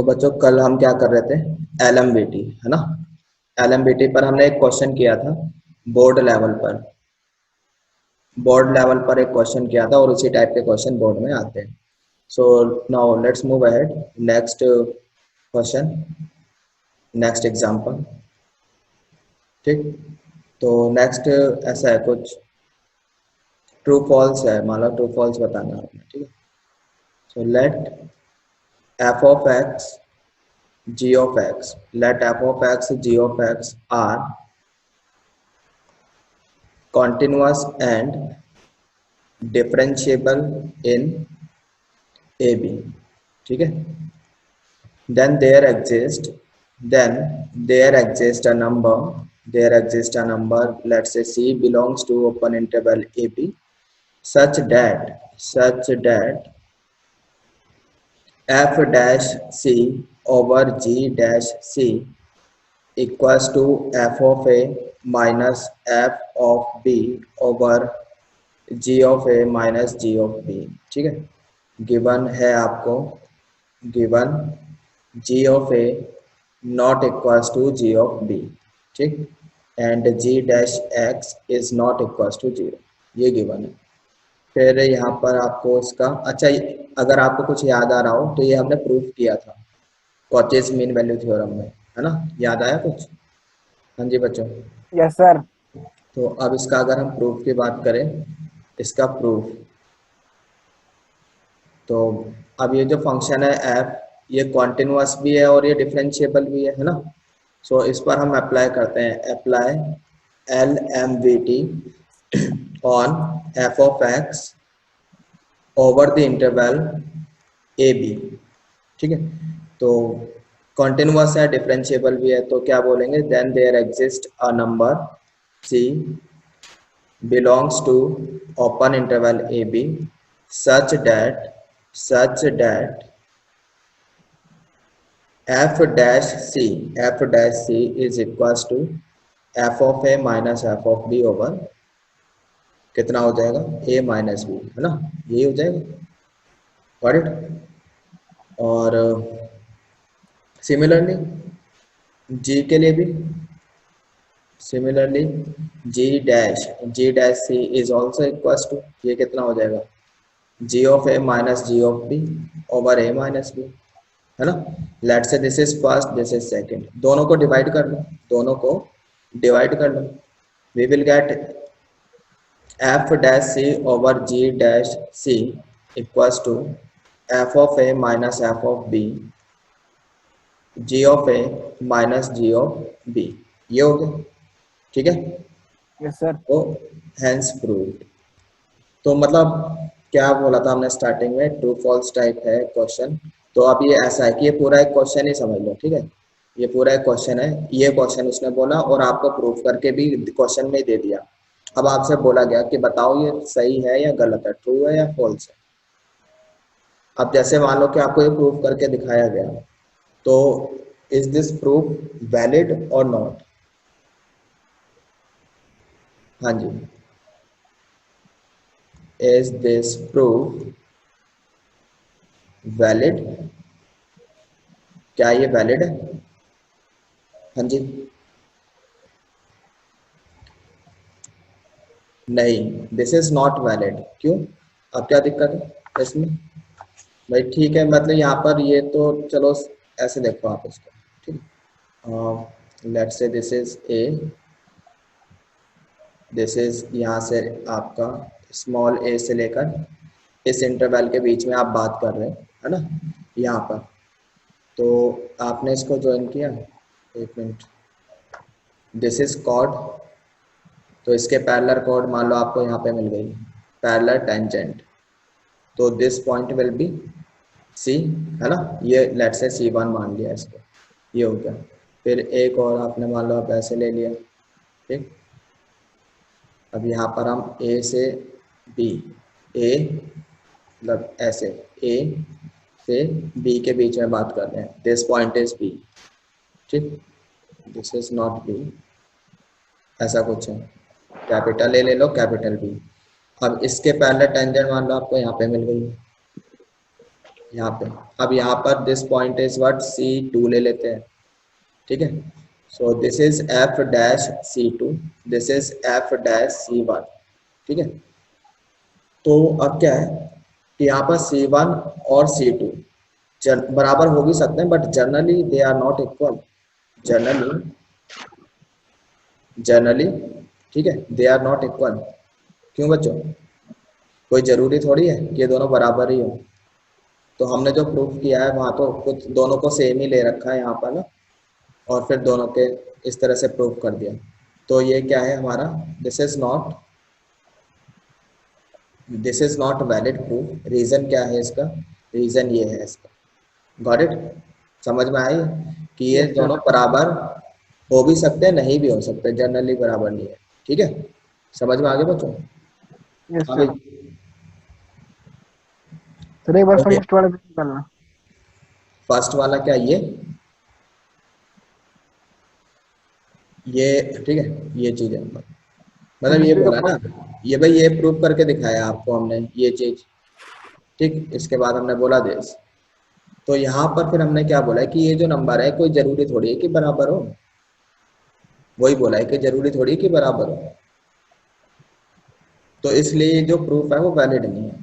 बच्चों कल हम क्या कर रहे थे, LMBT है ना। LMBT पर हमने एक क्वेश्चन किया था बोर्ड लेवल पर। एक क्वेश्चन किया था और उसी टाइप के क्वेश्चन बोर्ड में आते हैं। So now let's move ahead, next question, next example. ठीक, तो नेक्स्ट ऐसा है कुछ ट्रू फॉल्स है, मान लो ट्रू फॉल्स बताना है आपने। ठीक है, so let f of x g of x, let f of x g of x are continuous and differentiable in AB। ठीक है, then there exists a number, let's say C belongs to open interval AB such that f dash C over g dash C equals to f of A minus f of B over g of A minus g of B। ठीक है, given है आपको, given g of A not equals to g of B। ठीक, and g dash x is not equals to 0, ये given है। फिर यहाँ पर आपको इसका अच्छा, अगर आपको कुछ याद आ रहा हो तो ये हमने प्रूफ किया था कॉचेस मीन वैल्यू थ्योरम में, है ना, याद आया कुछ? हाँ जी बच्चों। Yes sir. तो अब इसका अगर हम प्रूफ की बात करें, इसका प्रूफ, तो अब ये जो फंक्शन है f, ये कॉन्टिन्यूअस भी है और ये डिफरेंशिएबल भी है ना। सो इस पर हम अप्लाई करते हैं, apply LMVT on f of x over the interval AB। ठीक है, तो कॉन्टिन्यूअस है, डिफरेंशिएबल भी है, तो क्या बोलेंगे, then there exist a number C belongs to open interval AB such that f dash C is equals to f of A minus f of B over कितना हो जाएगा, A माइनस B, है ना, यही हो जाएगा। Got it. और similarly G के लिए भी, similarly G dash C is also equals to, ये कितना हो जाएगा, g of A minus g of B over A minus B, है ना। Let's say this is first, this is second, दोनों को डिवाइड कर लो, we will get f dash C over g dash C equals to f of A minus f of B g of A minus g of B, ये हो गया। ठीक है, yes sir. तो हेंस प्रूव्ड। तो मतलब क्या बोला था हमने स्टार्टिंग में, ट्रू फॉल्स टाइप है क्वेश्चन। तो अब ये ऐसा है कि ये पूरा एक क्वेश्चन ही समझ लो। ठीक है, ये पूरा एक क्वेश्चन है, ये क्वेश्चन उसने बोला और आपको प्रूफ करके भी क्वेश्चन में दे दिया। अब आपसे बोला गया कि बताओ ये सही है या गलत है, ट्रू है या फॉल्स है। अब जैसे मान लो कि आपको ये प्रूफ करके दिखाया गया, तो इज दिस प्रूफ वैलिड और नॉट? हाँ जी, इज दिस प्रूफ वैलिड, क्या ये वैलिड है? हाँ जी, नहीं, दिस इज नॉट वैलिड। क्यों, अब क्या दिक्कत है इसमें? भाई ठीक है, मतलब यहाँ पर ये तो चलो ऐसे देखो आप इसको। ठीक है, let's say this is A, this is यहाँ से आपका स्मॉल a से लेकर इस इंटरवल के बीच में आप बात कर रहे हैं, है ना, यहाँ पर। तो आपने इसको ज्वाइन किया, एक मिनट, दिस इज कॉर्ड, तो इसके पैरेलल कॉर्ड मान लो आपको यहाँ पे मिल गई, पैरेलल टेंजेंट, तो this point will be C, है ना, ये लेट्स से C1 मान लिया इसको, ये हो गया। फिर एक और आपने मान लो आप ऐसे ले लिया। ठीक, अब यहाँ पर हम A से B, A मतलब ऐसे A से B के बीच में बात कर रहे हैं, दिस पॉइंट इज B। ठीक, दिस इज नॉट B, ऐसा कुछ है, कैपिटल A ले लो, कैपिटल B। अब इसके पैरेलल टेंजेंट मान लो आपको यहाँ पे मिल गई, यहाँ पे। अब यहाँ पर this point is what C2 ले लेते हैं, ठीक है। So this is F dash C2, this is F dash C1, ठीक है। तो अब क्या है कि यहाँ पर C1 और C2 बराबर हो भी सकते हैं, but generally they are not equal. Generally generally ठीक है, दे आर नॉट इक्वल। क्यों बच्चों? कोई जरूरी थोड़ी है कि ये दोनों बराबर ही हो। तो हमने जो प्रूफ किया है वहाँ तो कुछ दोनों को सेम ही ले रखा है यहाँ पर ना, और फिर दोनों के इस तरह से प्रूफ कर दिया। तो ये क्या है हमारा, this is not valid proof. Reason क्या है इसका? रीजन ये है इसका। Got it? समझ में आई कि ये यस सर। दोनों बराबर हो भी सकते हैं, नहीं भी हो सकते, जनरली बराबर नहीं है, ठीक है। समझ में आगे बच्चों? यस आगे। सर। सर एक बार ओके, फर्स्ट वाला भी निकालना। फर्स्ट वाला क्या ये ठीक है, ये चीज है मतलब ये बोला ना, ये भाई ये प्रूव करके दिखाया आपको हमने ये चीज, ठीक। इसके बाद हमने बोला दिस। तो यहाँ पर फिर हमने क्या बोला कि ये जो नंबर है कोई जरूरी थोड़ी है कि बराबर हो। वही बोला है कि जरूरी थोड़ी है कि बराबर हो। तो इसलिए जो प्रूफ है वो वैलिड नहीं है।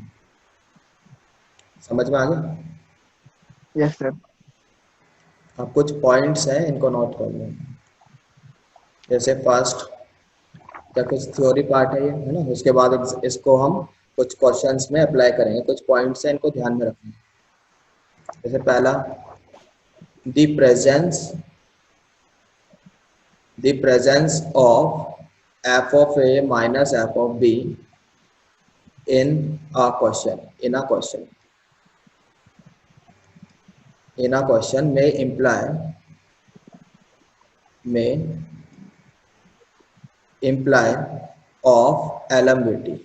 समझ में आ गया? Yes sir. अब कुछ पॉइंट्स हैं, इनको नोट कर लो। जैसे फर्स्ट या कुछ थ्योरी पार्ट है ये, है ना। उसके बाद इसको हम कुछ क्वेश्चंस में अप्लाई करेंगे। कुछ पॉइंट्स हैं, इनको ध्यान में रखना। जैसे पहला, the presence of f of a minus f of b in a question may imply of LMVT।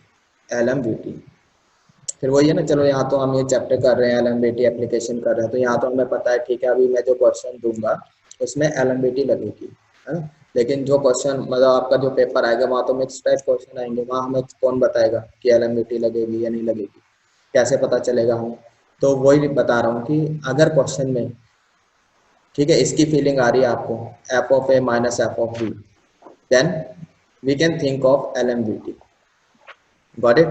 फिर वही है ना, चलो यहाँ तो हम ये चैप्टर कर रहे हैं, LMVT एप्लीकेशन कर रहे हैं, तो यहाँ तो हमें पता है, ठीक है। अभी मैं जो क्वेश्चन दूंगा उसमें LMVT लगेगी, है ना। लेकिन जो क्वेश्चन मतलब आपका जो पेपर आएगा वहाँ तो मिक्स टाइप क्वेश्चन आएंगे, वहाँ हमें कौन बताएगा कि LMVT लगेगी या नहीं लगेगी, कैसे पता चलेगा हमें? तो वही बता रहा हूँ कि अगर क्वेश्चन में, ठीक है, इसकी फीलिंग आ रही है आपको, f of a minus f of b, then we can think of LMVT। Got it?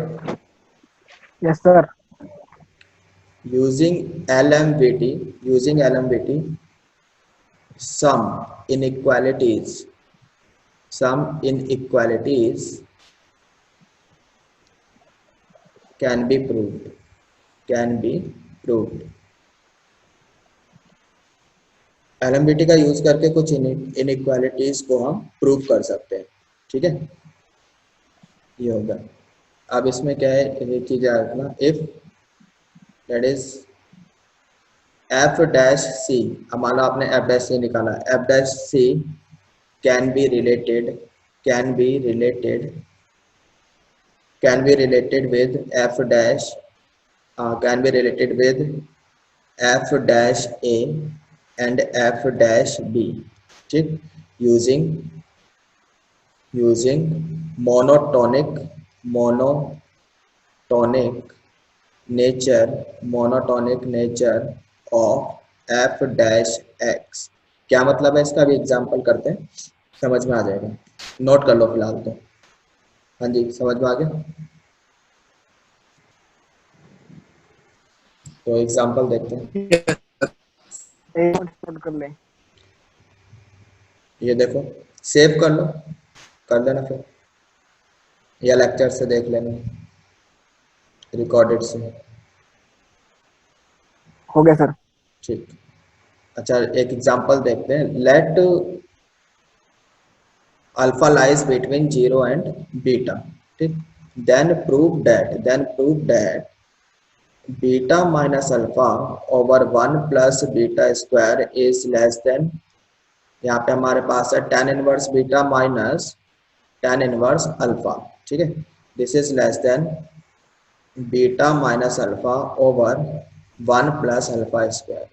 Yes sir. Using LMVT, some inequalities can be proved। LMVT का यूज करके कुछ इनइक्वालिटीज को हम प्रूव कर सकते हैं, ठीक है। ये होगा। अब इसमें क्या है, ये चीज याद रखना, if that is f dash c, अब मान लो आपने f डैश c निकाला, f dash c can be related with f dash can be related with f dash a and f dash b, ठीक। using monotonic nature of f dash x। क्या मतलब है इसका? भी एग्जांपल करते हैं, समझ में आ जाएगा। नोट कर लो फिलहाल तो। हाँ जी, समझ में आ गया? तो एग्जांपल देखते हैं। एक मिनट नोट कर ले। ये देखो, सेव कर लो, कर लेना फिर, या लेक्चर से देख लेना, रिकॉर्डेड से। हो गया सर। ठीक। अच्छा, एक एग्जांपल देखते हैं। Let alpha lies between 0 and beta, ठीक। Then prove that beta minus alpha over 1 plus beta square is less than, यहाँ पे हमारे पास है tan inverse beta minus tan inverse alpha, ठीक है। This is less than beta minus alpha over 1 plus alpha square.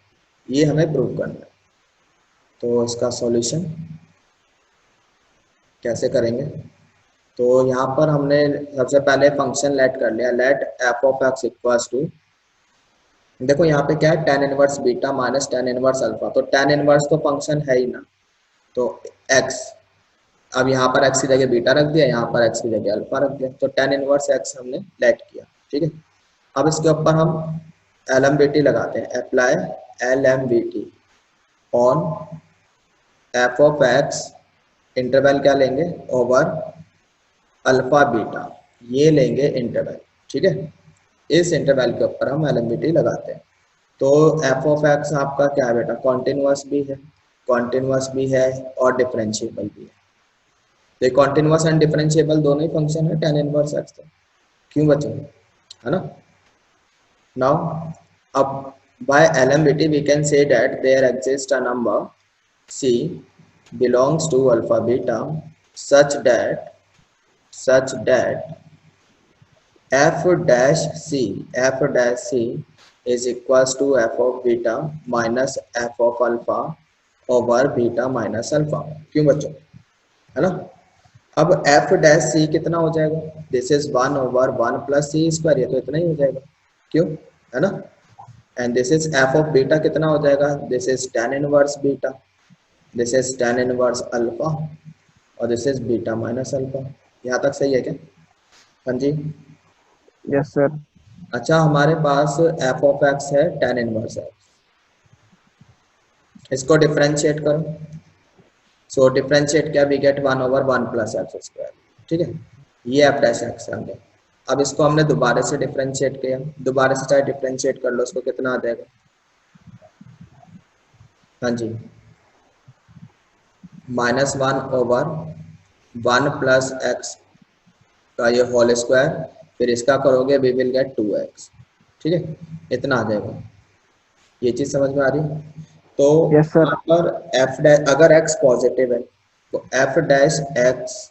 ये हमें prove करना है। तो इसका सॉल्यूशन कैसे करेंगे? तो यहाँ पर हमने सबसे पहले फंक्शन लेट कर लिया, let f of x equals to देखो यहाँ पे क्या है, tan inverse beta minus tan inverse alpha, तो tan इनवर्स तो फंक्शन है ही ना, तो x, अब यहाँ पर x की जगह बीटा रख दिया, यहाँ पर x की जगह अल्फा रख दिया, तो tan इनवर्स x हमने लेट किया, ठीक है। अब इसके ऊपर हम LMBT लगाते हैं, apply LMBT on f of x, interval क्या लेंगे, ओवर अल्फा बीटा, ये लेंगे इंटरवल, ठीक है। इस इंटरवल के ऊपर हम LMBT लगाते हैं। तो f ऑफ x आपका क्या है बेटा, कॉन्टिन्यूअस भी है, कॉन्टिन्यूअस भी है और डिफरेंशिएबल भी है। तो कॉन्टिन्यूअस एंड डिफरेंशिएबल दोनों ही फंक्शन है tan इनवर्स x का, क्यों बच्चों, है ना। नाउ अब by LMBT we can say that there exists a number c belongs to alpha beta such that f dash c is equals to f of beta minus f of alpha over beta minus alpha, क्यों बच्चों, है ना। अब f dash c कितना हो जाएगा, this is 1 over 1 plus c square, ये तो इतना ही हो जाएगा, क्यों, है ना। And this is f of beta कितना हो जाएगा, this is tan inverse beta, this is tan inverse alpha और this is beta minus alpha. यहाँ तक सही है क्या, हाँ जी। Yes sir. अच्छा, हमारे पास f ऑफ x है tan इनवर्स x, इसको डिफरेंशिएट करो, सो डिफरेंशिएट क्या, we get 1 over 1 plus x square, ठीक है। ये f डैश एक्स आ गया। अब इसको हमने दोबारा से डिफरेंशिएट किया, दोबारा से चाहे डिफरेंशिएट कर लो, उसको कितना आ जाएगा, हाँ जी, -1 ओवर 1 प्लस एक्स का ये होल स्क्वायर, फिर इसका करोगे वी विल गेट 2x, ठीक है, इतना आ जाएगा। ये चीज समझ में आ रही है। तो यस सर। यहाँ पर f डैश, अगर x पॉजिटिव है तो f dash x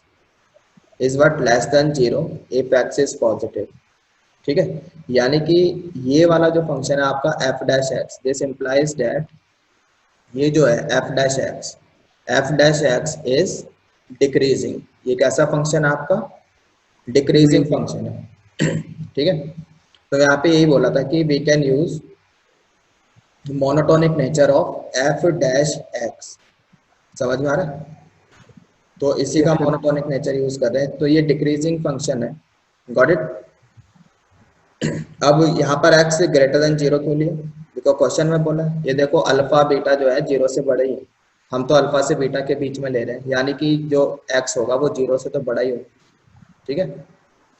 is what less than 0 if x is positive, ठीक है। यानी कि ये वाला जो फंक्शन है आपका f dash x, this implies that ये जो है f dash x is decreasing, ये कैसा फंक्शन है आपका, डिक्रीजिंग फंक्शन है, ठीक है। तो यहाँ पे यही बोला था कि we can use monotonic nature of f dash x, समझ में आ रहा है। तो इसी का मोनोटोनिक नेचर यूज कर रहे हैं, तो ये डिक्रीजिंग फंक्शन है, गॉट इट। अब यहाँ पर x ग्रेटर देन 0 क्यों लिया, बिकॉज क्वेश्चन में बोला है, ये देखो अल्फा बीटा जो है 0 से बड़ा ही है, हम तो अल्फा से बीटा के बीच में ले रहे हैं, यानी कि जो x होगा वो 0 से तो बड़ा ही होगा, ठीक है।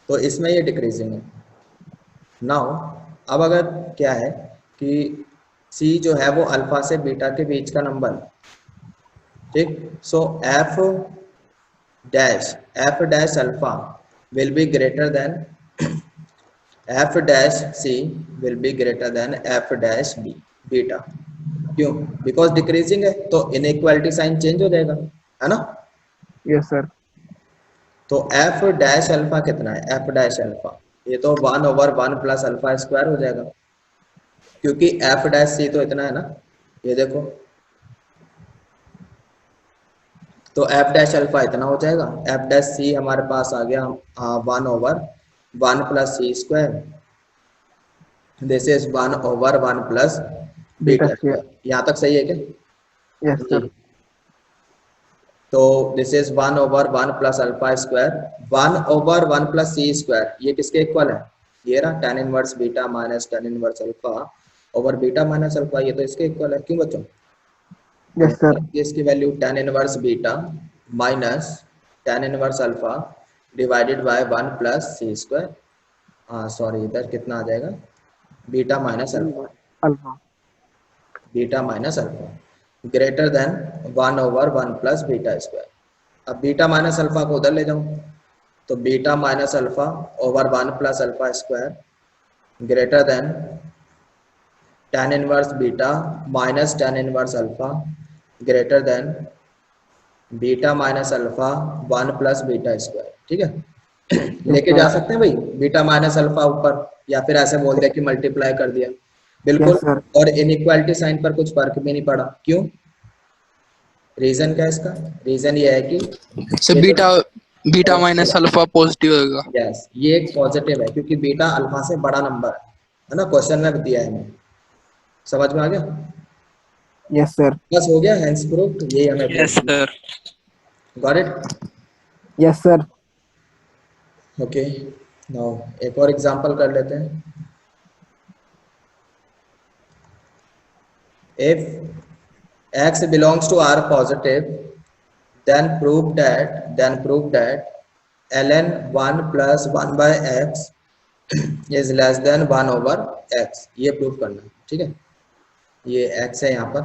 तो इसमें ये डिक्रीजिंग है। नाउ अब अगर क्या है कि c जो है वो अल्फा से बीटा के बीच का नंबर, ठीक, सो f dash alpha will be greater than f dash c will be greater than f dash b beta, क्यों, बिकॉज डिक्रीजिंग है, तो इनइक्वालिटी साइन चेंज हो जाएगा, है ना। Yes sir. तो f डैश अल्फा कितना है, f डैश अल्फा, ये तो 1 ओवर 1 प्लस अल्फा स्क्वायर हो जाएगा, क्योंकि f डैश c तो इतना है ना, ये देखो, तो f डैश अल्फा इतना हो जाएगा, f डैश c हमारे पास आ गया 1 over 1 plus c square, this is 1 over 1 plus beta square. यहाँ तक सही है क्या, यस सर। तो this is 1 over 1 plus alpha square, 1 over 1 plus c square, ये किसके इक्वल है, ये रहा tan inverse beta minus tan inverse alpha over beta minus alpha, ये तो इसके इक्वल है, क्यों बच्चों। Yes sir. इसकी value tan inverse beta minus tan inverse alpha divided by 1 plus c square, हाँ सॉरी इधर कितना आ जाएगा, beta minus alpha, alpha. Beta minus alpha greater than 1 over 1 plus beta square. अब बीटा माइनस अल्फा को उधर ले जाऊं, तो beta minus alpha over 1 plus alpha square greater than tan inverse beta minus tan inverse alpha greater than beta minus alpha 1 plus beta square, ठीक है। लेके जा सकते हैं भाई बीटा माइनस अल्फा ऊपर, या फिर ऐसे बोल दे कि मल्टीप्लाई कर दिया, बिल्कुल। और इनइक्वालिटी साइन पर कुछ फर्क भी नहीं पड़ा, क्यों, रीजन क्या है इसका, रीजन ये है कि से बीटा माइनस अल्फा पॉजिटिव होगा, यस, ये एक पॉजिटिव है, क्योंकि बीटा अल्फा से बड़ा नंबर है ना, क्वेश्चन में दिया है हमें, समझ में आ गया? Yes, sir. बस हो गया, हैंस प्रूफ, यही हमें प्रूव Yes, करना। sir. Got it? Yes, sir. Okay, now एक और एग्जांपल कर लेते हैं। If x belongs to R positive, then prove that ln 1 plus 1 by x is less than 1 over x। ये प्रूव करना है, ठीक है? ये x है यहाँ पर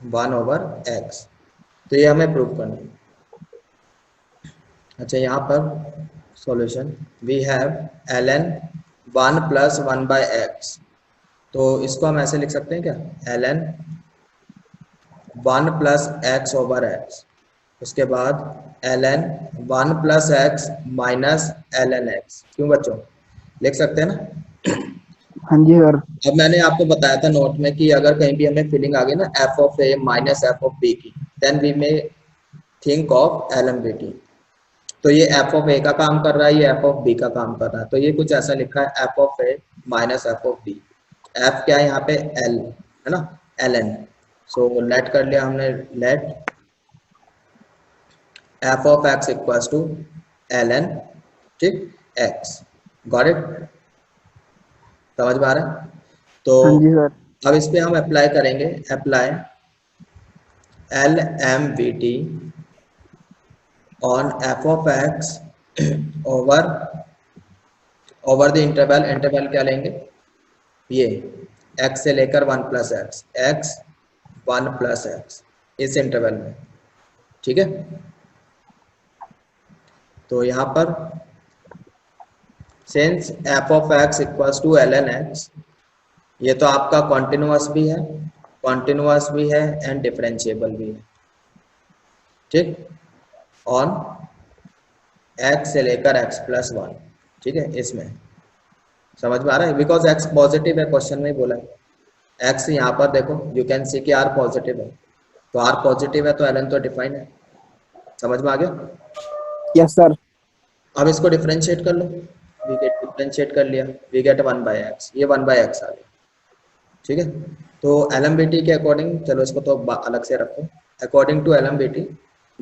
1 over x, तो ये हमें प्रूव करना है। अच्छा, यहाँ पर solution we have ln 1 plus 1 by x, तो इसको हम ऐसे लिख सकते हैं क्या, ln 1 plus x over x, उसके बाद ln 1 plus x minus ln x। क्यों बच्चों, लिख सकते हैं ना? हाँ जी सर। अब मैंने आपको बताया था नोट में कि अगर कहीं भी हमें फीलिंग आ गई ना f of a minus f of b की, then we may think of LMBT। तो ये f of a का काम कर रहा है, ये f of b का काम कर रहा है, तो ये कुछ ऐसा लिखा है f of a minus f of b। f क्या है यहाँ पे, l है ना, ln। सो लेट कर लिया हमने, let f of x equals to ln, ठीक, x। Got it? समझ में आ रहा है? तो हाँ जी सर। अब इस पे हम अप्लाई करेंगे, apply LMBT on f of x over the interval. Interval क्या लेंगे, ये x से लेकर 1 plus x, x 1 plus x, इस इंटरवल में, ठीक है? तो यहाँ पर since f of x equals to ln x, ये तो आपका कॉन्टिन्यूअस भी है एंड डिफरेंशिएबल भी है, ठीक, ऑन x से लेकर x प्लस 1, ठीक है? इसमें समझ में आ रहा है? बिकॉज x पॉजिटिव है, क्वेश्चन में ही बोला है। x यहाँ पर देखो, यू कैन सी कि r पॉजिटिव है, तो r पॉजिटिव है तो ln तो डिफाइन है। समझ में आ गया? Yes sir. अब इसको डिफरेंशिएट कर लो, वी गेट, डिफरेंशिएट कर लिया, वी गेट 1 बाई एक्स, ये 1 बाई एक्स आ गया, ठीक है? तो LMBT के अकॉर्डिंग, चलो इसको तो अलग से रखो, according to LMBT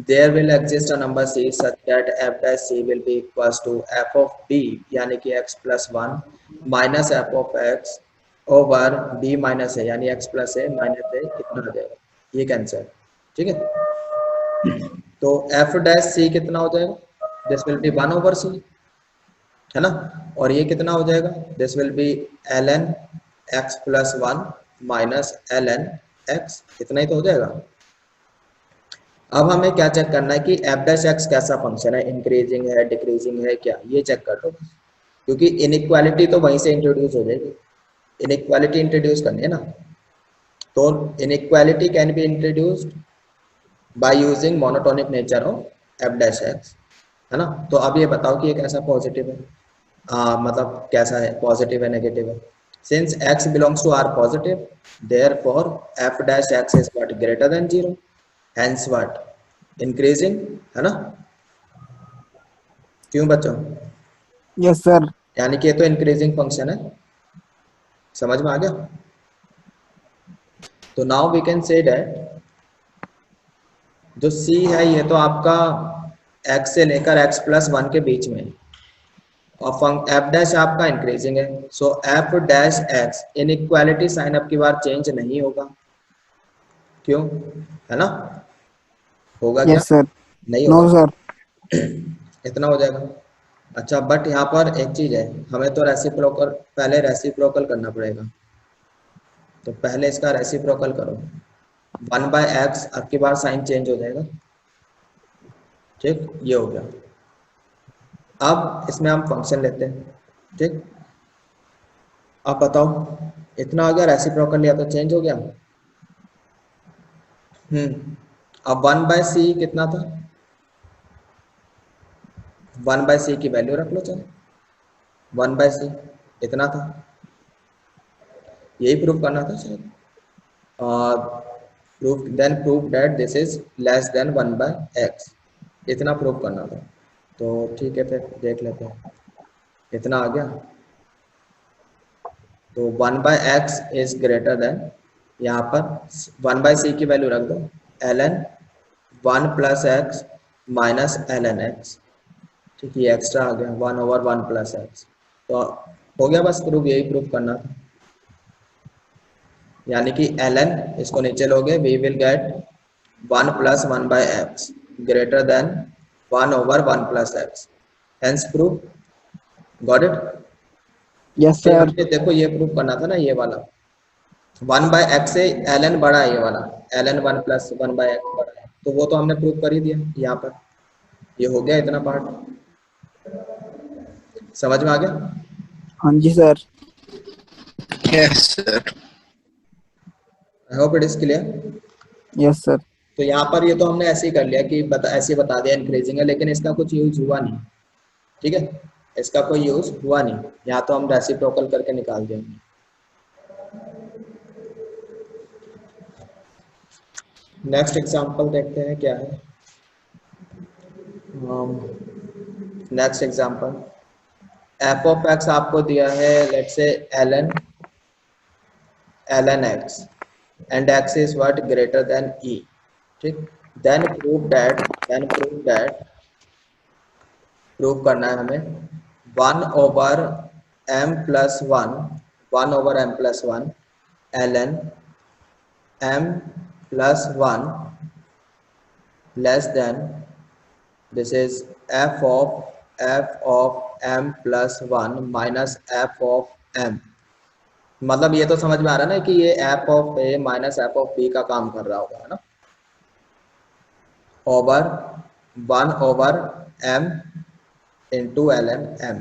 there will exist a number c such that f dash c will be equals to f of b यानी कि x plus 1 minus f of x over b minus a यानी x plus a minus a, कितना आ जाएगा, ये cancer, ठीक है? तो f dash c कितना हो जाएगा, this will be 1 over c, है ना? और ये कितना हो जाएगा, this will be ln x plus 1 minus ln x, इतना ही तो हो जाएगा। अब हमें क्या चेक करना है कि f डैश x कैसा फंक्शन है, इंक्रीजिंग है, डिक्रीजिंग है, क्या, ये चेक कर लो, क्योंकि इनइक्वालिटी तो वहीं से इंट्रोड्यूस हो जाएगी, इनइक्वालिटी इंट्रोड्यूस करनी है ना। तो inequality can be introduced by using monotonic nature of f dash x, है ना? तो अब ये बताओ कि ये कैसा पॉजिटिव है, मतलब कैसा है, पॉजिटिव है, नेगेटिव है? Since x belongs to r positive, therefore f dash x is what, greater than 0, hence what, increasing, है ना? क्यों बच्चों? Yes sir. यानी कि ये तो इंक्रीजिंग फंक्शन है, समझ में आ गया? तो now we can say that जो c है ये तो आपका x से लेकर x प्लस 1 के बीच में, और f डैश आपका इंक्रीजिंग है, so f dash x inequality sign अब की बार चेंज नहीं होगा, क्यों, है ना? होगा क्या, यस सर। नहीं नो होगा, सर। इतना हो जाएगा। अच्छा, बट यहाँ पर एक चीज है, हमें तो रेसिप्रोकल, पहले रेसिप्रोकल करना पड़ेगा, तो पहले इसका रेसिप्रोकल करो, 1 बाय एक्स, अब की बार साइन चेंज हो जाएगा, ठीक, ये हो गया। अब इसमें हम फंक्शन लेते हैं, ठीक, अब बताओ, इतना हो गया, रेसिप्रोकल लिया तो चेंज हो गया। अब 1 बाय सी कितना था, 1 बाय सी की वैल्यू रख लो, चलो 1 बाय सी इतना था, यही प्रूफ करना था शायद, proof, then proof that this is less than 1 by x, इतना प्रूफ करना था। तो ठीक है, फिर देख लेते हैं कितना आ गया। तो 1/x इज ग्रेटर देन, यहाँ पर 1/c की वैल्यू रख दो, ln 1 + x minus ln x, ठीक है, ये एक्स्ट्रा आ गया 1/1 + x। तो हो गया बस प्रूफ, यही प्रूफ करना था। यानी कि ln, इसको नीचे लोगे, we will get 1 + 1/x greater than 1/1 + x, hence proof. Got it. Yes फिर सर। हमने देखो ये प्रूफ करना था ना, ये वाला 1/x से ln बड़ा है, ये वाला ln 1 + 1/x बड़ा है, तो वो तो हमने प्रूफ कर ही दिया यहाँ पर। ये हो गया इतना पार्ट, समझ में आ गया? हाँ जी sir. Yes sir. I hope it is clear. Yes sir. तो यहाँ पर ये तो हमने ऐसे ही कर लिया कि ऐसे बता दिया इंक्रीजिंग है, लेकिन इसका कुछ यूज हुआ नहीं, ठीक है, इसका कोई यूज हुआ नहीं, यहाँ तो हम रेसिप्रोकल करके निकाल देंगे। नेक्स्ट एग्जांपल देखते हैं क्या है। Next example, F of x आपको दिया है, let's say ln x and x is what greater than e, ठीक। प्रूव करना है हमें 1/m+1 ln m+1 less than, this is f of m+1 minus f of m। मतलब ये तो समझ में आ रहा है ना कि ये f of a minus f of b का काम कर रहा होगा, है ना, over 1/m into ln m,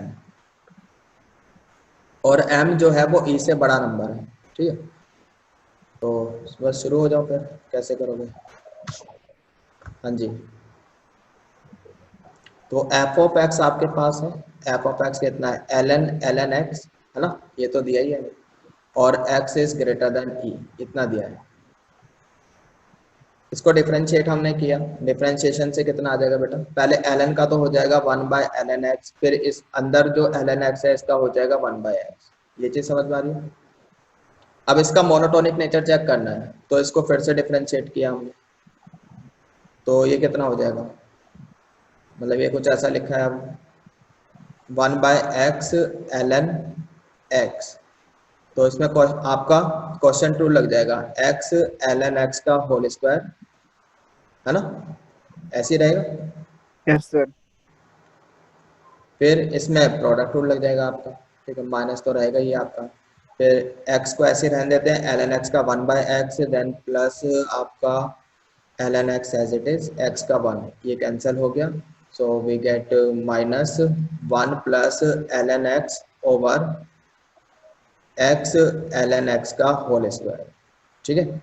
और m जो है वो e से बड़ा नंबर है, ठीक है। तो बस शुरू हो जाओ, फिर कैसे करोगे? हाँ जी, तो f ऑफ x आपके पास है, f ऑफ x कितना है, ln x, है ना, ये तो दिया ही है, और x is greater than e, इतना दिया है। इसको डिफरेंशिएट हमने किया, डिफरेंशिएशन से कितना आ जाएगा बेटा, पहले ln का तो हो जाएगा 1/ln x, फिर इस अंदर जो ln x है इसका हो जाएगा 1/x। ये चीज समझ में आ रही है? अब इसका मोनोटोनिक नेचर चेक करना है, तो इसको फिर से डिफरेंशिएट किया हमने, तो ये कितना हो जाएगा, मतलब ये कुछ ऐसा लिखा है अब 1/x ln x, तो इसमें आपका क्वेश्चन टू लग जाएगा x ln x का होल स्क्वायर, है ना, ऐसे ही रहेगा। Yes sir. फिर इसमें प्रोडक्ट रूल लग जाएगा आपका, ठीक है, माइनस तो रहेगा ही आपका। फिर x को ऐसे रहने देते हैं, ln x का 1/x, देन प्लस आपका ln x as it is, x का 1, ये कैंसिल हो गया, so we get -1 plus ln x over x ln x का होल स्क्वायर, ठीक है।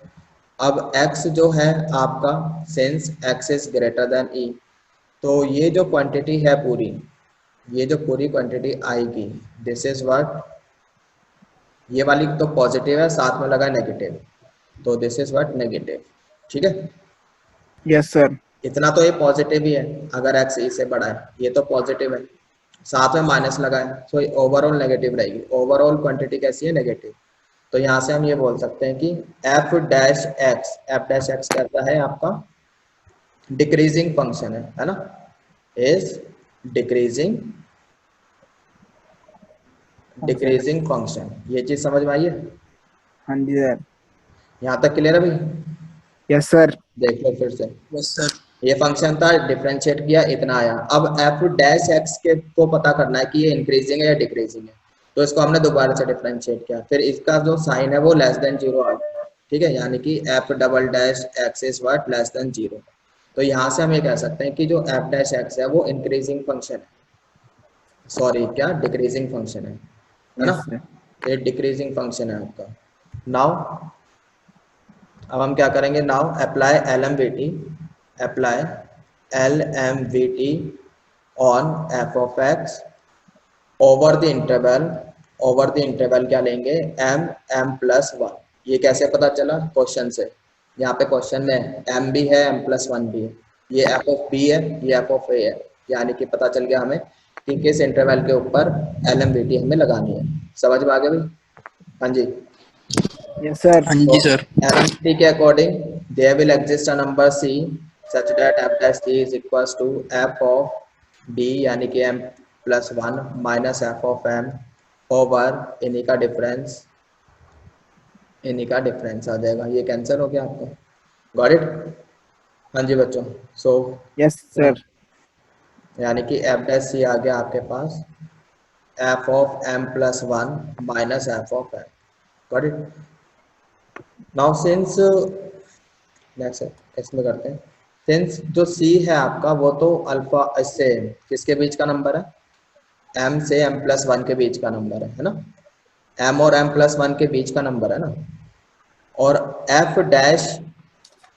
अब x जो है आपका, since x is greater than e, तो ये जो क्वांटिटी है पूरी, ये जो पूरी क्वांटिटी आएगी, दिस इज व्हाट, ये वाली तो पॉजिटिव है, साथ में लगा नेगेटिव, तो दिस इज व्हाट नेगेटिव, ठीक है। Yes sir. इतना तो ये पॉजिटिव ही है, अगर x e से बड़ा है, ये तो पॉजिटिव है, साथ में माइनस लगा है, तो ओवरऑल नेगेटिव रहेगी, ओवरऑल क्वांटिटी कैसी है, नेगेटिव। तो यहाँ से हम ये बोल सकते हैं कि f डैश एक्स कहता है आपका डिक्रीजिंग फंक्शन है ना, इज डिक्रीजिंग फंक्शन। ये चीज समझ में आई है? हाँ जी सर। यहाँ तक क्लियर है भाई? Yes sir. देख लो फिर से, यस सर। ये फंक्शन था, डिफरेंशिएट किया, इतना आया। अब f डैश एक्स के को पता करना है कि ये इंक्रीजिंग है या डिक्रीजिंग है, तो इसको हमने दोबारा से डिफरेंशिएट किया, फिर इसका जो साइन है वो लेस देन 0 आ गया, ठीक है, यानी कि f double dash x is what, less than 0। तो यहाँ से हम ये कह सकते हैं कि जो f डैश एक्स है वो इंक्रीजिंग फंक्शन है, सॉरी क्या, डिक्रीजिंग फंक्शन है ना, यस सर। ये डिक्रीजिंग फंक्शन है आपका। नाउ अब हम क्या करेंगे, now apply LMVT on f of x over the interval क्या लेंगे, m+1। ये कैसे पता चला, क्वेश्चन से, यहाँ पे क्वेश्चन में m भी है m+1 भी है, ये f ऑफ b है, ये f ऑफ a है, यानी कि पता चल गया हमें कि किस इंटरवल के ऊपर LMVT हमें लगानी है। समझ में आ गया भाई? हाँ जी। Yes, sir. हाँ जी सर। LMTT के according there will exist a number C such that f dash C is equals to f of D यानी कि m plus 1 minus f of m over इन्हीं का डिफरेंस आ जाएगा। ये कैंसिल हो गया आपका। Got it? हाँ जी बच्चों। सो Yes, sir. यानी कि f dash C आ गया आपके पास f of m plus 1 minus f of m। Got it? Now since next इसमें करते हैं। सिंस जो C है आपका वो तो अल्फा इससे किसके बीच का नंबर है? m से m प्लस 1 के बीच का नंबर है ना? m और m प्लस 1 के बीच का नंबर है ना? और f डैश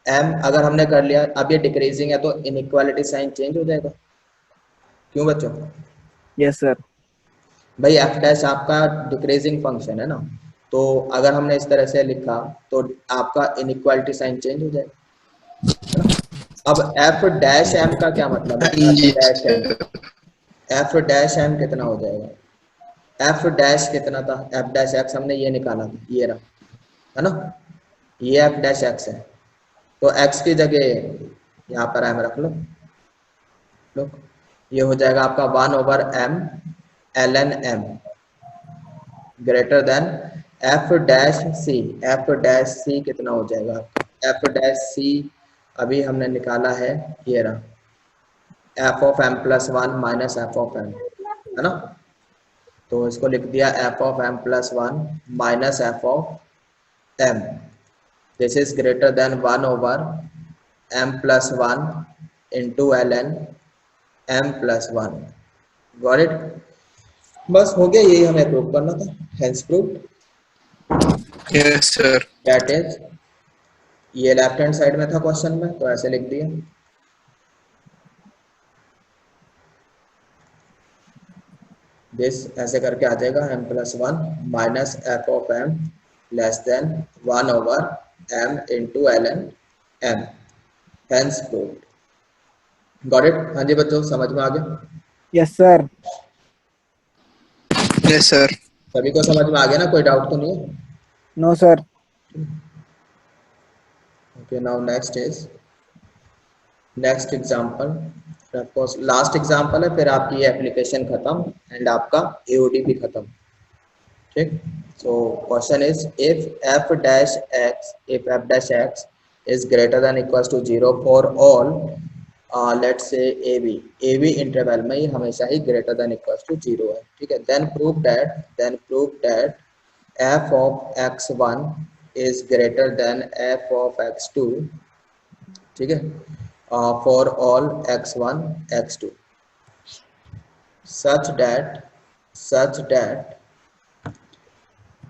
m अगर हमने कर लिया, अब ये डिक्रीजिंग है तो इनइक्वालिटी साइन चेंज हो जाएगा। क्यों बच्चों? Yes, sir. भाई f डैश आपका डिक्रीजिंग फंक्शन है ना, तो अगर हमने इस तरह से लिखा तो आपका इनइक्वालिटी साइन चेंज हो जाएगा, है ना? अब f डैश m का क्या मतलब हाँ है? जी f dash m, sir. f dash m कितना हो जाएगा? f डैश कितना था? f डैश x हमने ये निकाला था, ये रहा, है ना? ये f डैश x है, तो x की जगह यहाँ पर m रख लो। लो, ये हो जाएगा आपका 1/m ln m greater than f dash c। f dash c कितना हो जाएगा आपका? f डैश c अभी हमने निकाला है, ये रहा f of m plus 1 minus f of m, है ना? तो इसको लिख दिया f of m plus 1 minus f of m। This is greater then 1/m plus 1 into ln m plus 1। Got it? बस हो गया, यही हमें प्रूव करना था। Hence prove yes sir. That is, ये लेफ्ट हैंड साइड में था क्वेश्चन में तो ऐसे लिख दिया। दिस ऐसे करके आ जाएगा m plus 1 minus f of m less than 1/m into ln m। Hence prove. Got it? हाँ जी बच्चों, समझ में आ गया? Yes, sir. Yes sir. सभी को समझ में आ गया ना? कोई डाउट तो नहीं है? No, sir. Okay, now next is next example. Suppose last example है, फिर आपकी ये एप्लीकेशन खत्म एंड आपका एओडी भी खत्म। ठीक? So question is if f dash x is greater than equals to 0 for all let's say ab interval में ही हमेशा ही greater than equals to 0 है। ठीक है? then prove that f of x1 is greater than f of x2। ठीक है? for all x1 x2 such that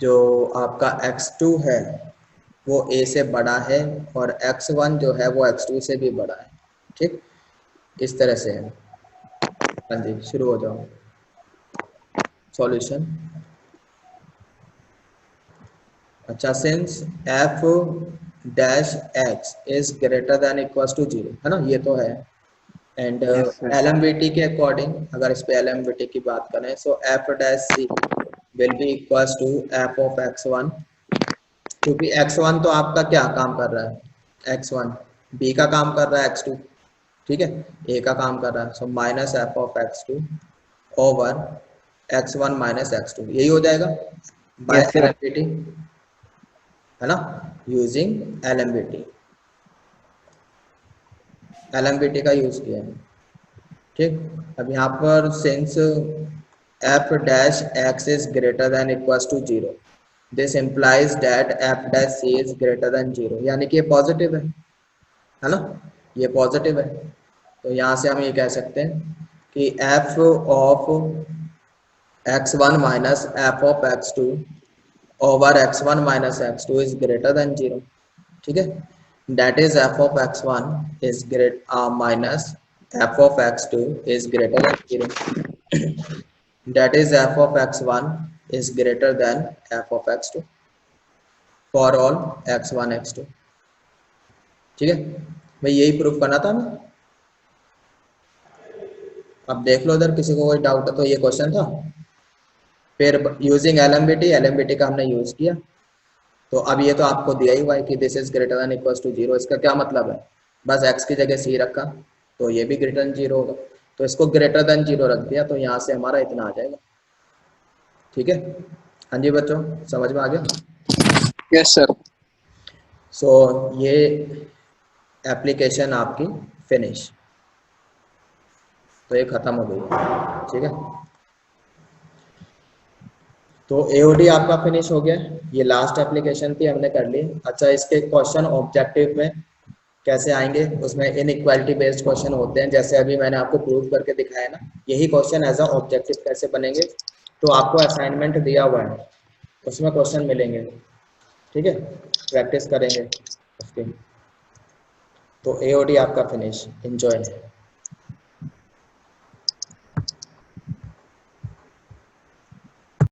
जो आपका x2 है वो a से बड़ा है और x1 जो है वो x2 से भी बड़ा है। ठीक? इस तरह से है। हाँ जी, शुरू हो जाओ। सॉल्यूशन। अच्छा, since f dash x is greater than equals to 0, है ना? ये तो है। And Yes, sir. LMVT के अकॉर्डिंग अगर इस पे LMVT की बात करें so f dash c will be equals to f of x1, क्योंकि x1 तो आपका क्या काम कर रहा है? x1 b का काम कर रहा है x2, ठीक है, a का काम कर रहा है, so minus f of x2 over x1 minus x2, यही हो जाएगा बाय Yes, sir. LMVT, है ना? यूजिंग LMVT का यूज किया है। ठीक? अब यहाँ पर since f dash x is greater than equals to 0, this implies that f dash c is greater than 0, यानी कि ये पॉजिटिव है ना? ये पॉजिटिव है, तो यहाँ से हम ये कह सकते हैं कि f of x1 minus f of x2 over x1 minus x2 is greater than 0। ठीक है? That is f of x1 is great minus f of x2 is greater than 0। that is f of x1 is greater than f of x2 for all x1 x2। ठीक है भाई, यही proof करना था हमें। अब देख लो इधर, किसी को कोई डाउट है तो ये क्वेश्चन था। फिर यूजिंग LMBT का हमने यूज किया। तो अब ये तो आपको दिया ही हुआ है कि this is greater than equals to 0। इसका क्या मतलब है, बस x की जगह c रखा तो ये भी ग्रेटर देन 0 होगा, तो इसको ग्रेटर देन 0 रख दिया तो यहाँ से हमारा इतना आ जाएगा। ठीक है, हाँ जी बच्चों, समझ में आ गया? Yes sir. सो ये एप्लीकेशन आपकी फिनिश, तो ये खत्म हो गई। ठीक है, तो AOD आपका फिनिश हो गया। ये लास्ट एप्लीकेशन थी, हमने कर ली। अच्छा, इसके क्वेश्चन ऑब्जेक्टिव में कैसे आएंगे, उसमें इनइक्वालिटी बेस्ड क्वेश्चन होते हैं, जैसे अभी मैंने आपको प्रूव करके दिखाया ना, यही क्वेश्चन एज अ ऑब्जेक्टिव कैसे बनेंगे। तो आपको असाइनमेंट दिया हुआ है, उसमें क्वेश्चन मिलेंगे। ठीक है, प्रैक्टिस करेंगे उसके। तो AOD आपका फिनिश, एंजॉय।